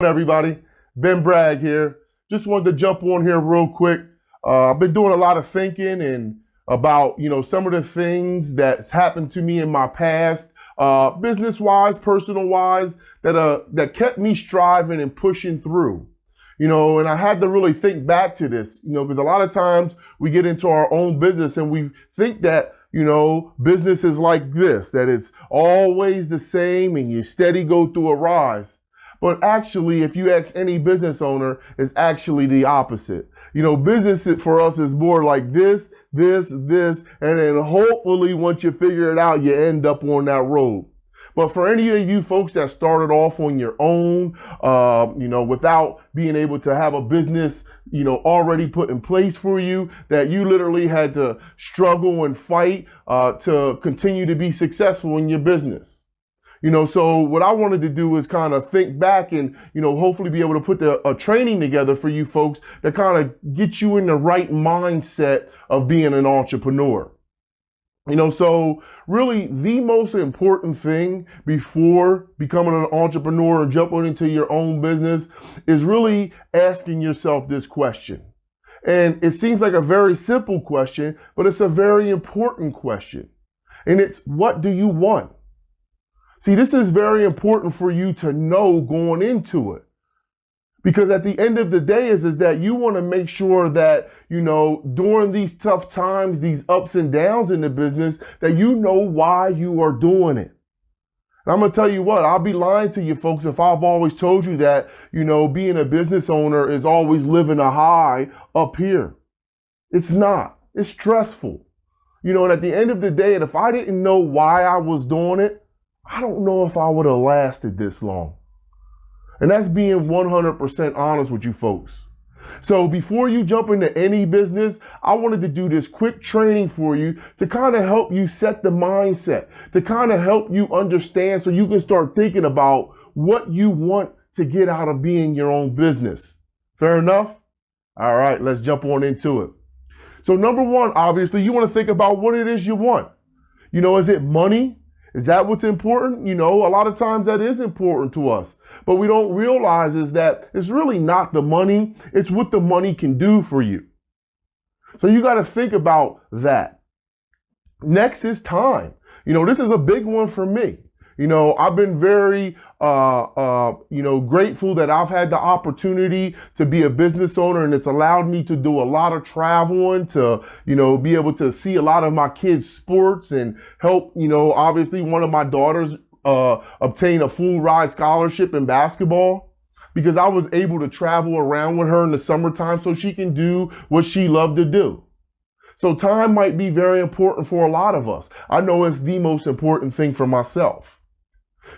Everybody, Ben Bragg here. Just wanted to jump on here real quick. I've been doing a lot of thinking and about some of the things that's happened to me in my past, business wise, personal wise, that kept me striving and pushing through. And I had to really think back to this, because a lot of times we get into our own business and we think that business is like this, that it's always the same and you steady go through a rise. But actually, if you ask any business owner, it's actually the opposite. Business for us is more like this, and then hopefully once you figure it out, you end up on that road. But for any of you folks that started off on your own, without being able to have a business, already put in place for you, that you literally had to struggle and fight to continue to be successful in your business. So what I wanted to do is kind of think back and, hopefully be able to put a training together for you folks that kind of get you in the right mindset of being an entrepreneur. So really the most important thing before becoming an entrepreneur and jumping into your own business is really asking yourself this question. And it seems like a very simple question, but it's a very important question. And it's, what do you want? See, this is very important for you to know going into it. Because at the end of the day is that you want to make sure that, during these tough times, these ups and downs in the business, that you know why you are doing it. And I'm going to tell you what, I'll be lying to you folks if I've always told you that, being a business owner is always living a high up here. It's not. It's stressful. And at the end of the day, and if I didn't know why I was doing it, I don't know if I would have lasted this long. And that's being 100% honest with you folks. So before you jump into any business, I wanted to do this quick training for you to kind of help you set the mindset, to kind of help you understand so you can start thinking about what you want to get out of being your own business. Fair enough? All right, let's jump on into it. So number one, obviously, you want to think about what it is you want. Is it money? Is that what's important? A lot of times that is important to us. But we don't realize is that it's really not the money. It's what the money can do for you. So you got to think about that. Next is time. This is a big one for me. I've been very, grateful that I've had the opportunity to be a business owner, and it's allowed me to do a lot of traveling, to, be able to see a lot of my kids' sports and help, obviously one of my daughters obtain a full ride scholarship in basketball, because I was able to travel around with her in the summertime so she can do what she loved to do. So time might be very important for a lot of us. I know it's the most important thing for myself.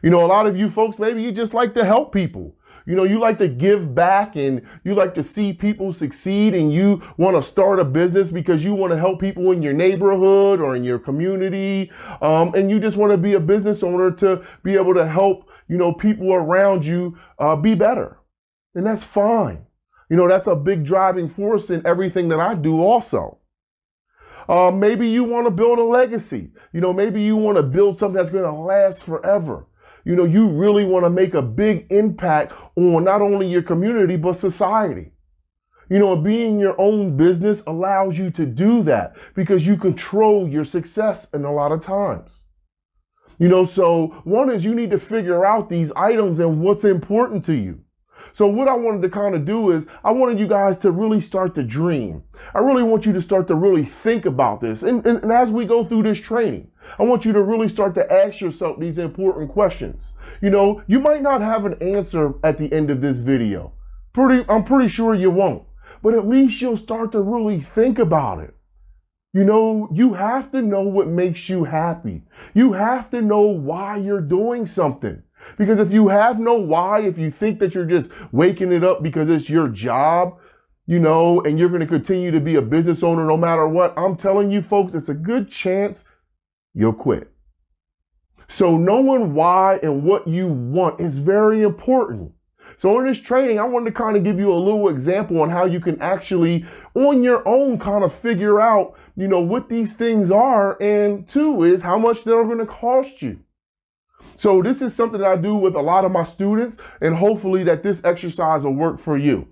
A lot of you folks, maybe you just like to help people. You like to give back and you like to see people succeed, and you want to start a business because you want to help people in your neighborhood or in your community. And you just want to be a business owner to be able to help, people around you be better. And that's fine. That's a big driving force in everything that I do also. Maybe you want to build a legacy. Maybe you want to build something that's going to last forever. You really want to make a big impact on not only your community, but society. Being your own business allows you to do that because you control your success in a lot of times. So one is you need to figure out these items and what's important to you. So what I wanted to kind of do is I wanted you guys to really start to dream. I really want you to start to really think about this. And as we go through this training, I want you to really start to ask yourself these important questions. You might not have an answer at the end of this video. I'm pretty sure you won't. But at least you'll start to really think about it. You have to know what makes you happy. You have to know why you're doing something. Because if you have no why, if you think that you're just waking it up because it's your job, and you're going to continue to be a business owner no matter what, I'm telling you folks, it's a good chance you'll quit. So knowing why and what you want is very important. So in this training, I wanted to kind of give you a little example on how you can actually, on your own, kind of figure out, what these things are. And two is how much they're going to cost you. So this is something that I do with a lot of my students, and hopefully that this exercise will work for you.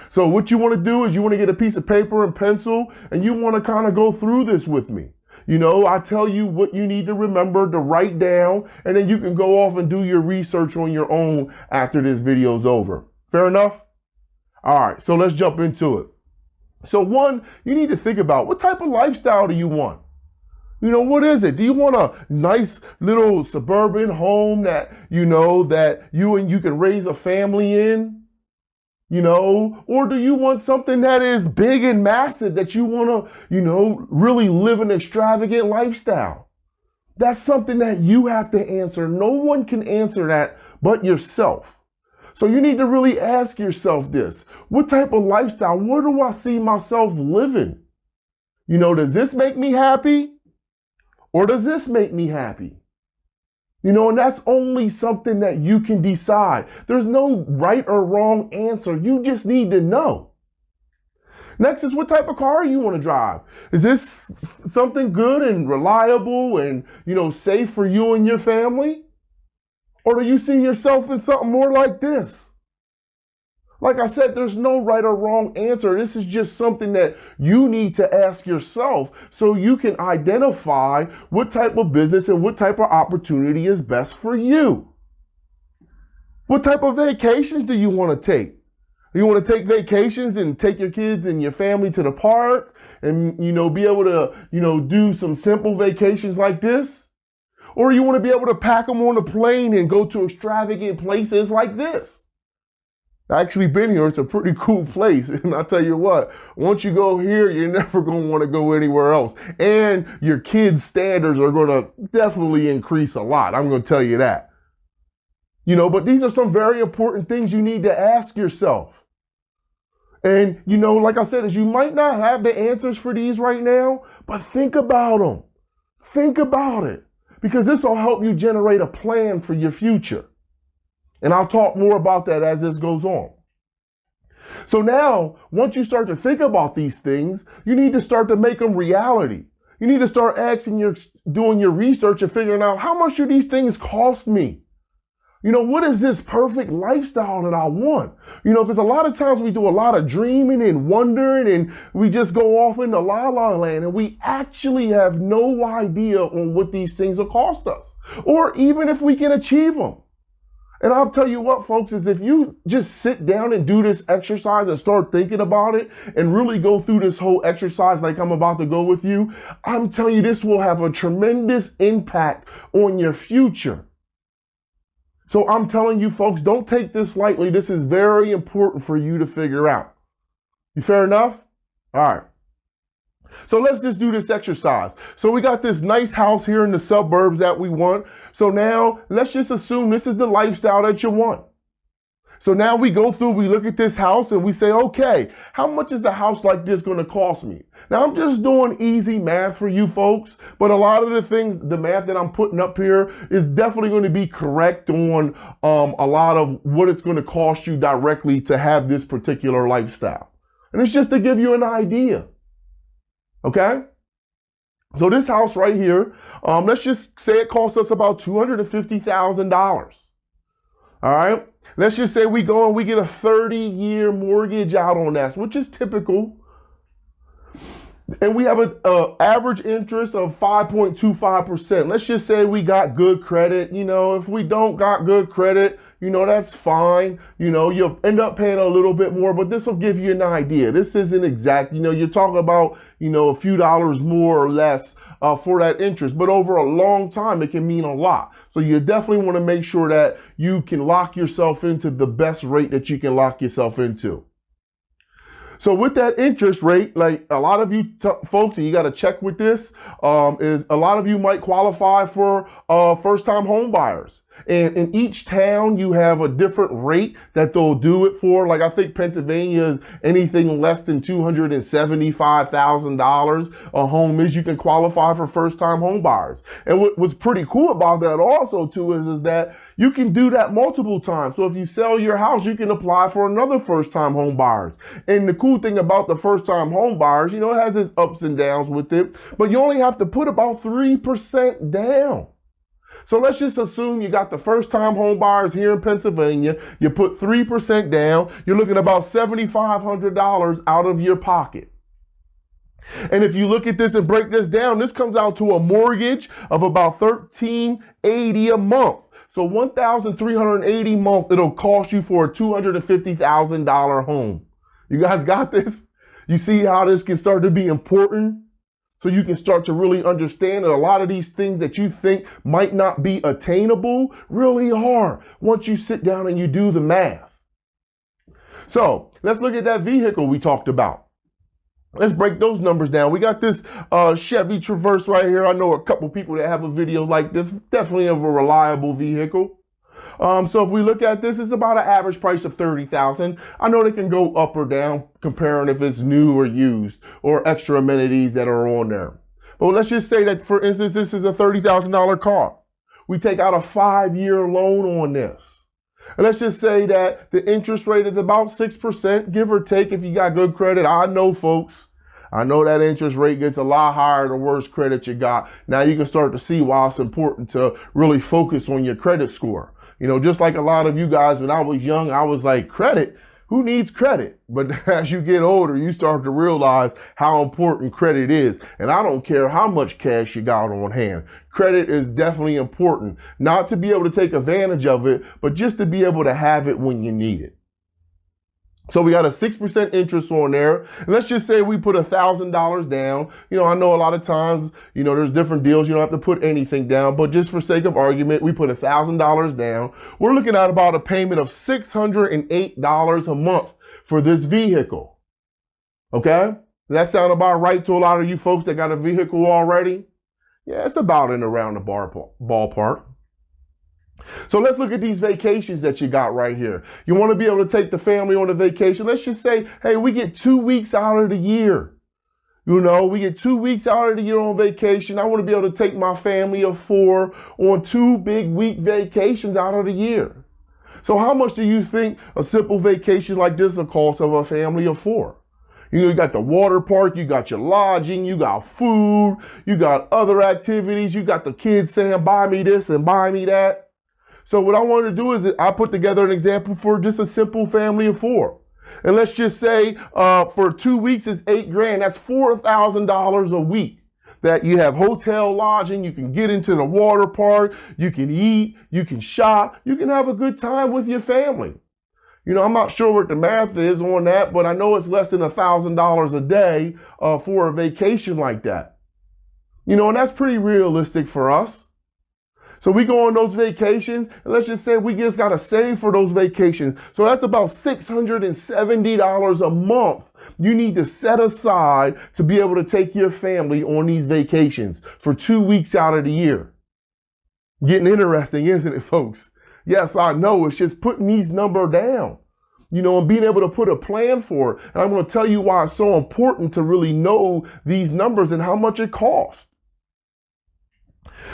So what you want to do is you want to get a piece of paper and pencil, and you want to kind of go through this with me. You know, I tell you what you need to remember to write down, and then you can go off and do your research on your own after this video's over. Fair enough? All right, so let's jump into it. So one, you need to think about what type of lifestyle do you want? You know, what is it? Do you want a nice little suburban home that, you know, that you can raise a family in? You know, or do you want something that is big and massive that you want to, you know, really live an extravagant lifestyle? That's something that you have to answer. No one can answer that but yourself. So you need to really ask yourself this. What type of lifestyle? Where do I see myself living? You know, does this make me happy? Or does this make me happy? You know, and that's only something that you can decide. There's no right or wrong answer. You just need to know. Next is what type of car you want to drive. Is this something good and reliable and, you know, safe for you and your family? Or do you see yourself in something more like this? Like I said, there's no right or wrong answer. This is just something that you need to ask yourself so you can identify what type of business and what type of opportunity is best for you. What type of vacations do you want to take? You want to take vacations and take your kids and your family to the park and, you know, be able to, you know, do some simple vacations like this? Or you want to be able to pack them on a plane and go to extravagant places like this? I actually been here. It's a pretty cool place. And I'll tell you what, once you go here, you're never going to want to go anywhere else. And your kids' standards are going to definitely increase a lot. I'm going to tell you that. You know, but these are some very important things you need to ask yourself. And, you know, like I said, is you might not have the answers for these right now, but think about them. Think about it. Because this will help you generate a plan for your future. And I'll talk more about that as this goes on. So now, once you start to think about these things, you need to start to make them reality. You need to start doing your research and figuring out how much do these things cost me? You know, what is this perfect lifestyle that I want? You know, because a lot of times we do a lot of dreaming and wondering and we just go off into la la land and we actually have no idea on what these things will cost us or even if we can achieve them. And I'll tell you what, folks, is if you just sit down and do this exercise and start thinking about it and really go through this whole exercise like I'm about to go with you, I'm telling you this will have a tremendous impact on your future. So I'm telling you, folks, don't take this lightly. This is very important for you to figure out. You fair enough? All right. So let's just do this exercise. So we got this nice house here in the suburbs that we want. So now let's just assume this is the lifestyle that you want. So now we go through, we look at this house and we say, okay, how much is a house like this going to cost me? Now I'm just doing easy math for you folks, but a lot of the things, the math that I'm putting up here is definitely going to be correct on a lot of what it's going to cost you directly to have this particular lifestyle. And it's just to give you an idea. Okay? So this house right here, let's just say it costs us about $250,000. All right? Let's just say we go and we get a 30-year mortgage out on that, which is typical. And we have an average interest of 5.25%. Let's just say we got good credit. You know, if we don't got good credit, you know, that's fine. You know, you'll end up paying a little bit more, but this will give you an idea. This isn't exact. You know, you're talking about, you know, a few dollars more or less for that interest. But over a long time, it can mean a lot. So you definitely want to make sure that you can lock yourself into the best rate that you can lock yourself into. So with that interest rate, like a lot of you folks, and you got to check with this, is a lot of you might qualify for first-time home buyers. And in each town, you have a different rate that they'll do it for. Like I think Pennsylvania is anything less than $275,000 a home is, you can qualify for first-time home buyers. And what was pretty cool about that also too is that you can do that multiple times. So if you sell your house, you can apply for another first-time home buyers. And the cool thing about the first-time home buyers, you know, it has its ups and downs with it, but you only have to put about 3% down. So let's just assume you got the first time home buyers here in Pennsylvania. You put 3% down. You're looking at about $7,500 out of your pocket. And if you look at this and break this down, this comes out to a mortgage of about $1,380 a month. So $1,380 a month it'll cost you for a $250,000 home. You guys got this? You see how this can start to be important? So you can start to really understand that a lot of these things that you think might not be attainable really are once you sit down and you do the math. So let's look at that vehicle we talked about. Let's break those numbers down. We got this Chevy Traverse right here. I know a couple people that have a video like this, definitely of a reliable vehicle. So if we look at this, it's about an average price of $30,000. I know they can go up or down comparing if it's new or used or extra amenities that are on there. But let's just say that, for instance, this is a $30,000 car. We take out a 5-year loan on this. And let's just say that the interest rate is about 6%, give or take if you got good credit. I know, folks, I know that interest rate gets a lot higher the worse credit you got. Now you can start to see why it's important to really focus on your credit score. You know, just like a lot of you guys, when I was young, I was like, credit? Who needs credit? But as you get older, you start to realize how important credit is. And I don't care how much cash you got on hand. Credit is definitely important, not to be able to take advantage of it, but just to be able to have it when you need it. So we got a 6% interest on there. And let's just say we put $1,000 down. You know, I know a lot of times, you know, there's different deals. You don't have to put anything down, but just for sake of argument, we put $1,000 down. We're looking at about a payment of $608 a month for this vehicle. Okay? Does that sound about right to a lot of you folks that got a vehicle already? Yeah, it's about in around the ballpark. So let's look at these vacations that you got right here. You want to be able to take the family on a vacation. Let's just say, hey, we get 2 weeks out of the year. You know, we get 2 weeks out of the year on vacation. I want to be able to take my family of 4 on 2 big week vacations out of the year. So how much do you think a simple vacation like this will cost of a family of 4? You know, you got the water park, you got your lodging, you got food, you got other activities, you got the kids saying, buy me this and buy me that. So what I wanted to do is I put together an example for just a simple family of 4. And let's just say for 2 weeks is $8,000. That's $4,000 a week that you have hotel lodging. You can get into the water park. You can eat. You can shop. You can have a good time with your family. You know, I'm not sure what the math is on that, but I know it's less than $1,000 a day for a vacation like that. You know, and that's pretty realistic for us. So we go on those vacations, and let's just say we just got to save for those vacations. So that's about $670 a month you need to set aside to be able to take your family on these vacations for 2 weeks out of the year. Getting interesting, isn't it, folks? Yes, I know. It's just putting these numbers down, you know, and being able to put a plan for it. And I'm going to tell you why it's so important to really know these numbers and how much it costs.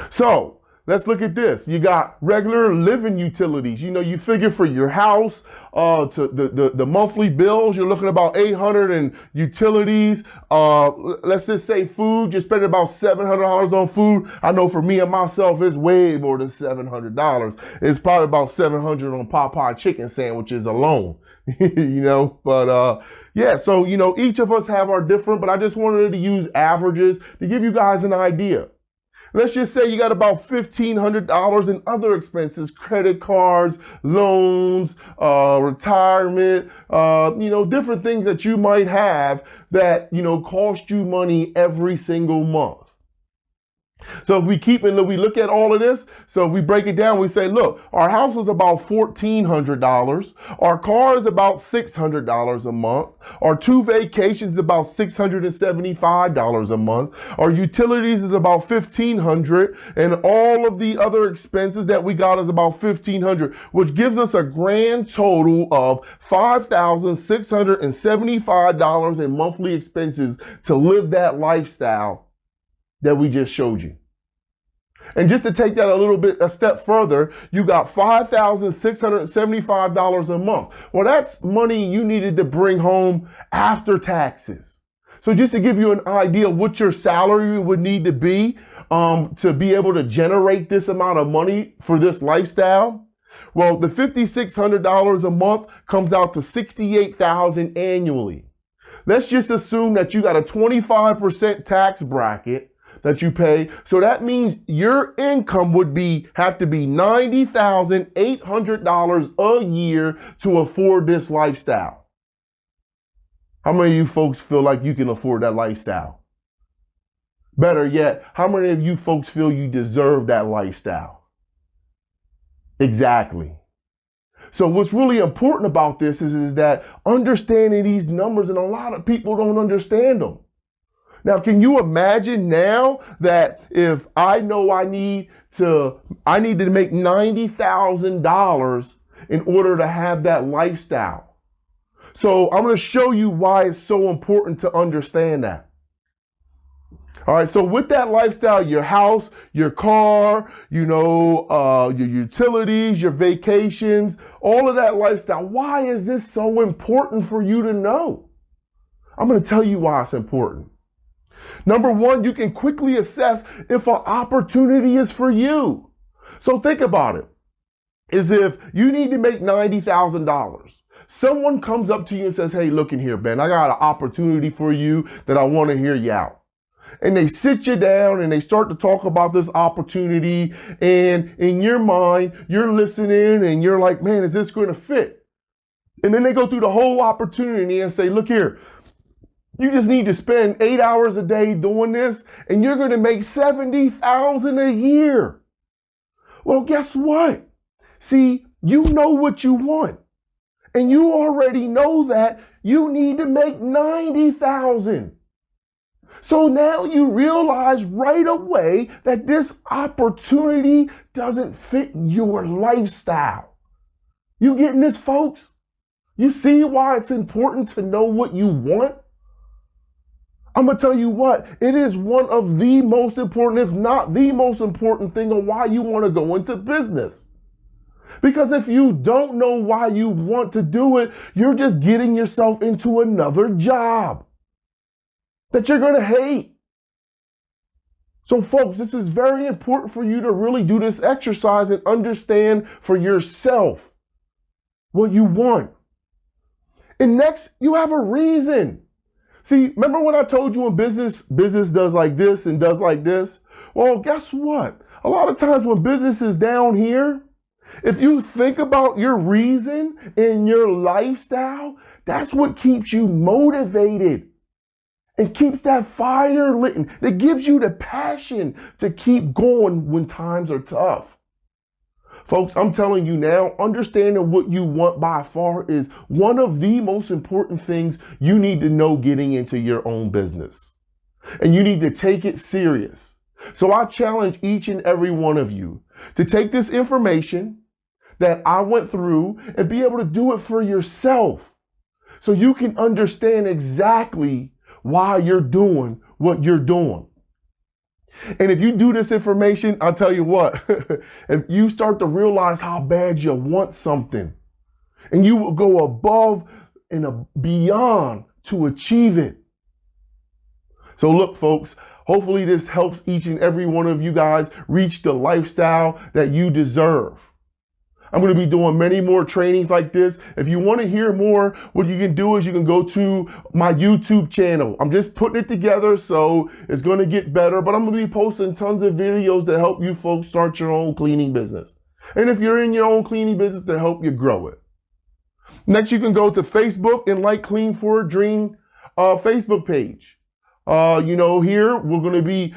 So let's look at this. You got regular living utilities. You know, you figure for your house, to the monthly bills, you're looking about $800 in utilities. Let's just say food, you're spending about $700 on food. I know for me and myself, it's way more than $700. It's probably about $700 on Popeye chicken sandwiches alone. You know, but yeah, so, you know, each of us have our different, but I just wanted to use averages to give you guys an idea. Let's just say you got about $1,500 in other expenses, credit cards, loans, retirement, you know, different things that you might have that, you know, cost you money every single month. So if we we look at all of this, so if we break it down, we say, look, our house is about $1,400. Our car is about $600 a month. Our 2 vacations is about $675 a month. Our utilities is about $1,500, and all of the other expenses that we got is about $1,500, which gives us a grand total of $5,675 in monthly expenses to live that lifestyle that we just showed you. And just to take that a step further, you got $5,675 a month. Well, that's money you needed to bring home after taxes. So just to give you an idea what your salary would need to be to be able to generate this amount of money for this lifestyle? Well, the $5,600 a month comes out to $68,000 annually. Let's just assume that you got a 25% tax bracket that you pay. So that means your income would have to be $90,800 a year to afford this lifestyle. How many of you folks feel like you can afford that lifestyle? Better yet, how many of you folks feel you deserve that lifestyle? Exactly. So what's really important about this is that understanding these numbers, and a lot of people don't understand them. Now, can you imagine now that if I know I need to make $90,000 in order to have that lifestyle? So I'm going to show you why it's so important to understand that. All right, so with that lifestyle, your house, your car, your utilities, your vacations, all of that lifestyle, why is this so important for you to know? I'm going to tell you why it's important. Number one, you can quickly assess if an opportunity is for you. So think about it. Is if you need to make $90,000. Someone comes up to you and says, hey, look in here, Ben, I got an opportunity for you that I want to hear you out. And they sit you down and they start to talk about this opportunity. And in your mind, you're listening and you're like, man, is this going to fit? And then they go through the whole opportunity and say, look here, you just need to spend 8 hours a day doing this and you're going to make $70,000 a year. Well, guess what? See, you know what you want. And you already know that you need to make $90,000. So now you realize right away that this opportunity doesn't fit your lifestyle. You getting this, folks? You see why it's important to know what you want? I'm going to tell you what, it is one of the most important, if not the most important thing on why you want to go into business. Because if you don't know why you want to do it, you're just getting yourself into another job that you're going to hate. So folks, this is very important for you to really do this exercise and understand for yourself what you want. And next, you have a reason. See, remember when I told you in business does like this and does like this? Well, guess what? A lot of times when business is down here, if you think about your reason in your lifestyle, that's what keeps you motivated. It keeps that fire lit. It gives you the passion to keep going when times are tough. Folks, I'm telling you now, understanding what you want by far is one of the most important things you need to know getting into your own business. And you need to take it serious. So I challenge each and every one of you to take this information that I went through and be able to do it for yourself so you can understand exactly why you're doing what you're doing. And if you do this information, I'll tell you what, if you start to realize how bad you want something and you will go above and beyond to achieve it. So look, folks, hopefully this helps each and every one of you guys reach the lifestyle that you deserve. I'm going to be doing many more trainings like this. If you want to hear more, what you can do is you can go to my YouTube channel. I'm just putting it together, so it's going to get better, but I'm going to be posting tons of videos to help you folks start your own cleaning business. And if you're in your own cleaning business, to help you grow it. Next, you can go to Facebook and like Clean for a Dream Facebook page. Here we're going to be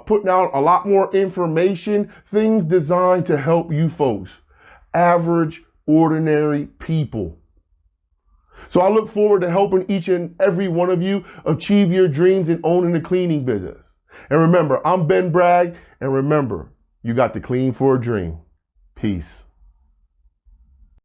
putting out a lot more information, things designed to help you folks. Average, ordinary people. So I look forward to helping each and every one of you achieve your dreams in owning the cleaning business. And remember, I'm Ben Bragg, and remember, you got to clean for a dream. Peace.